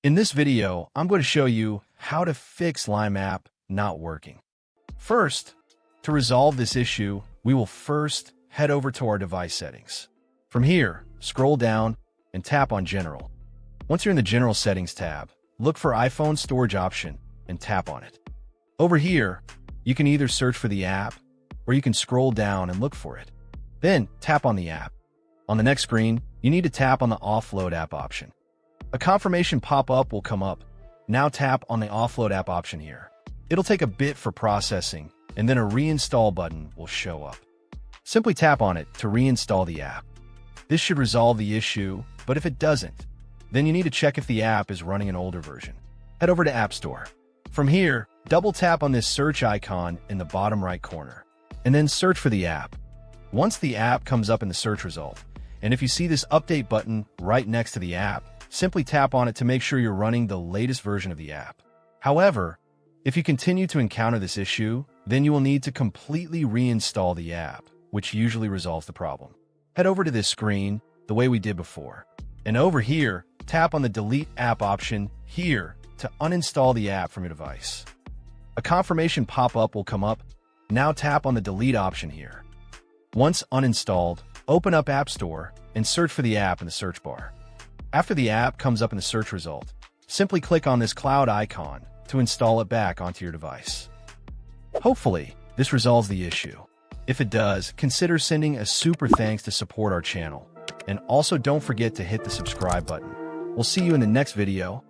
In this video, I'm going to show you how to fix Lime app not working. First, to resolve this issue, we will first head over to our device settings. From here, scroll down and tap on General. Once you're in the General Settings tab, look for iPhone Storage option and tap on it. Over here, you can either search for the app or you can scroll down and look for it. Then tap on the app. On the next screen, you need to tap on the Offload app option. A confirmation pop-up will come up. Now tap on the Offload app option here. It'll take a bit for processing, and then a reinstall button will show up. Simply tap on it to reinstall the app. This should resolve the issue, but if it doesn't, then you need to check if the app is running an older version. Head over to App Store. From here, double tap on this search icon in the bottom right corner, and then search for the app. Once the app comes up in the search result, and if you see this update button right next to the app, simply tap on it to make sure you're running the latest version of the app. However, if you continue to encounter this issue, then you will need to completely reinstall the app, which usually resolves the problem. Head over to this screen the way we did before. And over here, tap on the Delete App option here to uninstall the app from your device. A confirmation pop-up will come up. Now tap on the Delete option here. Once uninstalled, open up App Store and search for the app in the search bar. After the app comes up in the search result, simply click on this cloud icon to install it back onto your device. Hopefully, this resolves the issue. If it does, consider sending a super thanks to support our channel. And also don't forget to hit the subscribe button. We'll see you in the next video.